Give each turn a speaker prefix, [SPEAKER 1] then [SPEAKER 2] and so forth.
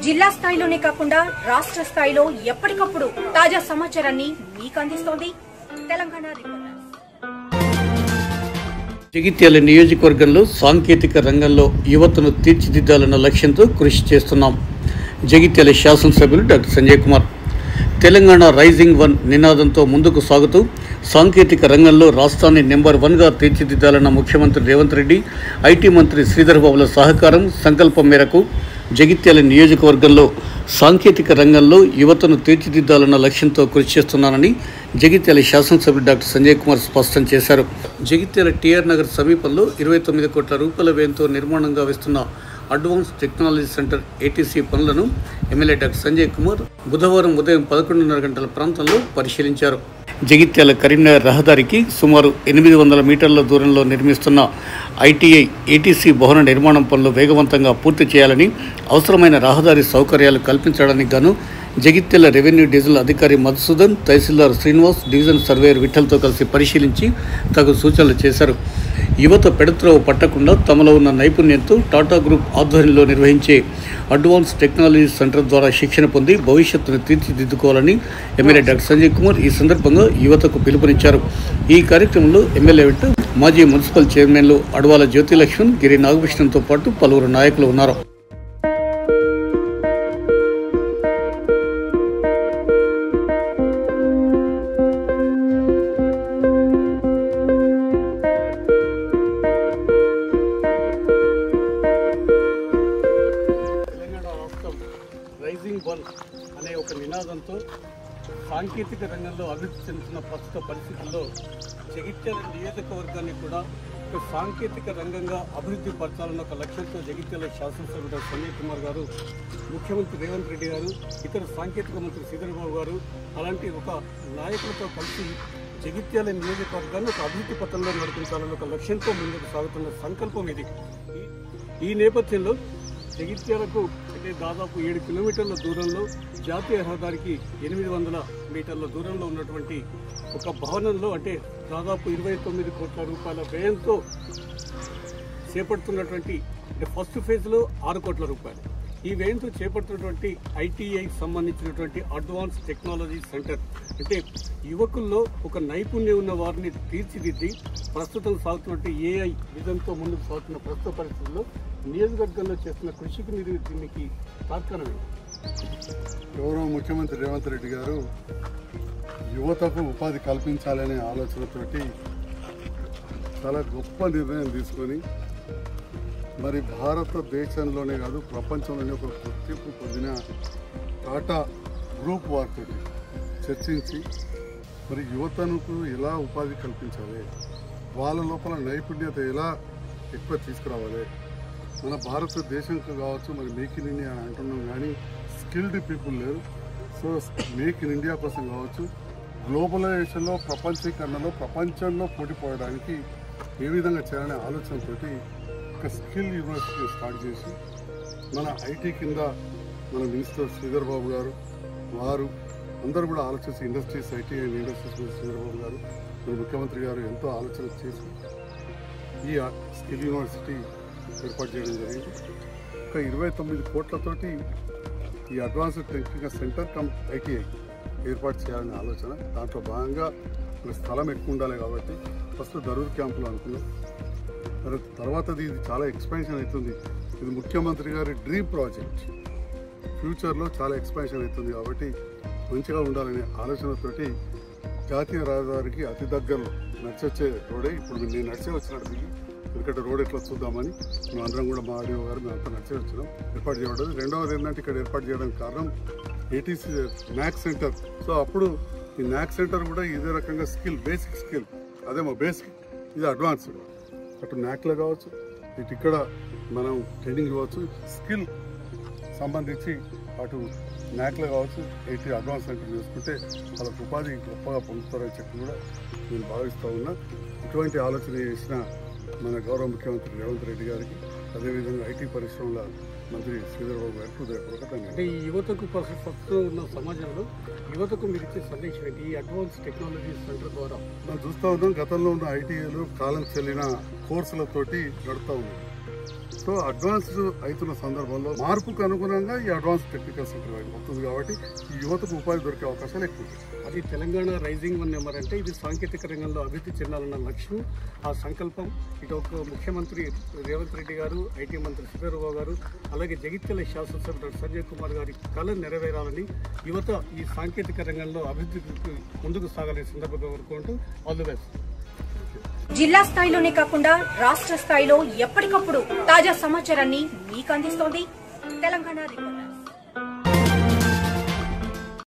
[SPEAKER 1] జిల్లా స్థాయిలోనే కాకుండా రాష్ట్ర స్థాయిలో ఎప్పటికప్పుడు తాజా సమాచారాన్ని మీకు అందిస్తోంది తెలంగాణ రిపోర్టర్స్.
[SPEAKER 2] జగిత్యాల నియోజకవర్గంలో సాంకేతిక రంగంలో యువతను తీర్చిదిద్దాలన్న లక్ష్యంతో కృషి చేస్తున్నాం. జగిత్యాల శాసనసభ్యులు డాక్టర్ సంజయ్ కుమార్ తెలంగాణ రైజింగ్ 1 నినాదంతో ముందుకు సాగుతూ సాంకేతిక రంగంలో రాష్ట్రాన్ని నెంబర్ 1గా తీర్చిదిద్దాలన్న ముఖ్యమంత్రి రేవంత్ రెడ్డి, ఐటీ మంత్రి శ్రీధర్ బాబుల సహకారం, సంకల్పం మేరకు జగిత్యాల నియోజకవర్గంలో సాంకేతిక రంగంలో యువతను తీర్చిదిద్దాలన్న లక్ష్యంతో కృషి చేస్తున్నానని జగిత్యాల శాసనసభ్యులు డాక్టర్ సంజయ్ కుమార్ స్పష్టం చేశారు. జగిత్యాల టీఆర్ నగర్ సమీపంలో 29 కోట్ల రూపాయల వ్యయంతో నిర్మాణంగా వస్తున్న అడ్వాన్స్ టెక్నాలజీ సెంటర్ ఏటీసీ పనులను ఎమ్మెల్యే డాక్టర్ సంజయ్ కుమార్ బుధవారం ఉదయం 11:30 గంటల ప్రాంతంలో పరిశీలించారు. జగిత్యాల కరీంనగర్ రహదారికి సుమారు 800 మీటర్ల దూరంలో నిర్మిస్తున్న ఐటీఐ ఏటీసీ భవన నిర్మాణం పనులు వేగవంతంగా పూర్తి చేయాలని, అవసరమైన రహదారి సౌకర్యాలు కల్పించడానికి గాను జగిత్యాల రెవెన్యూ డీజిల్ అధికారి మధుసూదన్, తహసీల్దార్ శ్రీనివాస్, డివిజన్ సర్వేయర్ విఠల్తో కలిసి పరిశీలించి తగు సూచనలు చేశారు. యువత పెడత్రోవ పట్టకుండా తమలో ఉన్న నైపుణ్యంతో టాటా గ్రూప్ ఆధ్వర్యంలో నిర్వహించే అడ్వాన్స్ టెక్నాలజీ సెంటర్ ద్వారా శిక్షణ పొంది భవిష్యత్తును తీర్చిదిద్దుకోవాలని ఎమ్మెల్యే డాక్టర్ సంజయ్ కుమార్ ఈ సందర్భంగా యువతకు పిలుపునిచ్చారు. ఈ కార్యక్రమంలో ఎమ్మెల్యే వెంట మాజీ మున్సిపల్ చైర్మన్లు అడవాల జ్యోతిలక్ష్మణ్, గిరి నాగభూషణంతో పాటు పలువురు నాయకులు ఉన్నారు. రైజింగ్ 1 అనే ఒక నినాదంతో సాంకేతిక రంగంలో అభివృద్ధి చెందుతున్న ప్రస్తుత పరిస్థితుల్లో జగిత్యాల నియోజకవర్గాన్ని కూడా ఒక సాంకేతిక రంగంగా అభివృద్ధి పరచాలన్న ఒక లక్ష్యంతో జగిత్యాల శాసనసభ్యుడు సంజయ్ కుమార్ గారు, ముఖ్యమంత్రి రేవంత్ రెడ్డి గారు, ఇతర సాంకేతిక మంత్రి శ్రీధర్ బాబు గారు అలాంటి ఒక నాయకులతో కలిసి జగిత్యాల నియోజకవర్గాన్ని ఒక అభివృద్ధి పథంలో నడిపించాలన్న ఒక లక్ష్యంతో ముందుకు సాగుతున్న సంకల్పం ఇది. ఈ నేపథ్యంలో జగిత్యాలకు అంటే దాదాపు 7 కిలోమీటర్ల దూరంలో జాతీయ రహదారికి 800 మీటర్ల దూరంలో ఉన్నటువంటి ఒక భవనంలో అంటే దాదాపు 29 కోట్ల రూపాయల వ్యయంతో చేపడుతున్నటువంటి అంటే ఫస్ట్ ఫేజ్లో 6 కోట్ల రూపాయలు ఈ వ్యయంతో చేపడుతున్నటువంటి ఐటీఐకి సంబంధించినటువంటి అడ్వాన్స్ టెక్నాలజీ సెంటర్ అంటే యువకుల్లో ఒక నైపుణ్యం ఉన్న వారిని తీర్చిదిద్ది ప్రస్తుతం సాగుతున్నటువంటి ఏఐ విజన్తో ముందుకు సాగుతున్న ప్రస్తుత పరిస్థితుల్లో నియోజకవర్గంలో చేస్తున్న కృషికి మీరు దీనికి తాత్కారమే.
[SPEAKER 3] గౌరవ ముఖ్యమంత్రి రేవంత్ రెడ్డి గారు యువతకు ఉపాధి కల్పించాలనే ఆలోచనతోటి చాలా గొప్ప నిర్ణయం తీసుకొని మరి భారతదేశంలోనే కాదు ప్రపంచంలోనే ఒక గుర్తింపు పొందిన టాటా గ్రూప్ వారితో చర్చించి మరి యువతకు ఎలా ఉపాధి కల్పించాలి, వాళ్ళ లోపల నైపుణ్యత ఎలా ఎక్కువ తీసుకురావాలి, మన భారతదేశంకు కావచ్చు మరి మేక్ ఇన్ ఇండియా అని అంటున్నాం కానీ స్కిల్డ్ పీపుల్ లేరు. సో మేక్ ఇన్ ఇండియా కోసం కావచ్చు గ్లోబలైజేషన్లో ప్రపంచీకరణలో ప్రపంచంలో పోటీ పడడానికి ఏ విధంగా చేయాలనే ఆలోచనతోటి ఒక స్కిల్ యూనివర్సిటీ స్టార్ట్ చేసి మన ఐటీ కింద మన మినిస్టర్ శ్రీధర్ బాబు గారు వారు అందరూ కూడా ఆలోచించి industries IT and industries Sridhar Babu గారు మన ముఖ్యమంత్రి గారు ఎంతో ఆలోచన చేసి ఈ స్కిల్ యూనివర్సిటీ ఏర్పాటు చేయడం జరిగింది. ఒక 29 కోట్లతోటి ఈ advanced technical centre come ITI ఏర్పాటు చేయాలనే ఆలోచన. దాంట్లో భాగంగా మన స్థలం ఎక్కువ ఉండాలి కాబట్టి ఫస్ట్ దరూర్ క్యాంపులో అనుకున్నాం. తర్వాత ఇది చాలా ఎక్స్పాన్షన్ అవుతుంది. ఇది ముఖ్యమంత్రి గారి డ్రీమ్ ప్రాజెక్ట్. ఫ్యూచర్లో చాలా ఎక్స్పాన్షన్ అవుతుంది కాబట్టి మంచిగా ఉండాలనే ఆలోచనతోటి జాతీయ రహదారికి అతి దగ్గరలో నడిచొచ్చే రోడే ఇప్పుడు నేను నడిచే వచ్చినట్టు దిగి ఎందుకంటే రోడ్ ఎట్లా చూద్దామని మేము అందరం కూడా మా ఆడియో గారు మేము అంతా నడిచే వచ్చినాం ఏర్పాటు చేయడం. రెండవది ఏంటంటే ఇక్కడ ఏర్పాటు చేయడానికి కారణం ఏటీసీ న్యాక్ సెంటర్. సో అప్పుడు ఈ న్యాక్ సెంటర్ కూడా ఇదే రకంగా స్కిల్ బేసిక్ స్కిల్ అదేమో బేసిక్ ఇది అడ్వాన్స్డ్ అటు న్యాక్లో కావచ్చు ఇటు ఇక్కడ మనం ట్రైనింగ్ ఇవ్వచ్చు. స్కిల్ సంబంధించి అటు న్యాక్లో కావచ్చు ఐటీ అడ్వాన్స్ సెంటర్ చేసుకుంటే వాళ్ళకు ఉపాధి గొప్పగా పొందుతారని చెప్పి కూడా నేను భావిస్తూ ఉన్నా. ఇటువంటి ఆలోచన చేసిన మన గౌరవ ముఖ్యమంత్రి రేవంత్ రెడ్డి గారికి అదేవిధంగా ఐటీ పరిశ్రమల మంత్రి శ్రీధర్ బాబు గారికి హృదయపూర్వకంగా.
[SPEAKER 2] అంటే ఈ యువతకు ప్రస్తుతం ఉన్న సమాజంలో యువతకు మీరు ఇచ్చే సందేశం ఏంటి? ఈ అడ్వాన్స్ టెక్నాలజీ సెంటర్ ద్వారా
[SPEAKER 3] మనం చూస్తూ ఉన్నాం గతంలో ఉన్న ఐటీఐలు కాలం చెల్లిన కోర్సులతోటి నడుస్తూ ఉన్నాం. సో అడ్వాన్స్డ్ అవుతున్న సందర్భంలో మార్పుకు అనుగుణంగా ఈ అడ్వాన్స్ టెక్నికల్ సెంటర్ వస్తుంది కాబట్టి ఈ యువతకు ఉపాధి దొరికే అవకాశాలు ఎక్కువ.
[SPEAKER 2] అది తెలంగాణ రైజింగ్ 1 నెంబర్ అంటే ఇది సాంకేతిక రంగంలో అభివృద్ధి చెందాలన్న లక్ష్యం, ఆ సంకల్పం. ఇటు ఒక ముఖ్యమంత్రి రేవంత్ రెడ్డి గారు, ఐటీ మంత్రి శ్రీధర్బాబు గారు, అలాగే జగిత్యాల శాసనసభ్యులు డాక్టర్ సంజయ్ కుమార్ గారి కళ నెరవేరాలని, యువత ఈ సాంకేతిక రంగంలో అభివృద్ధికి ముందుకు సాగాలని సందర్భంగా కోరుకుంటూ ఆల్ ది బెస్ట్.
[SPEAKER 1] జిల్లా స్థాయిలోనే కాకుండా రాష్ట్ర స్థాయిలో ఎప్పటికప్పుడు తాజా సమాచారాన్ని మీకు అందిస్తోంది తెలంగాణ రిపోర్టర్.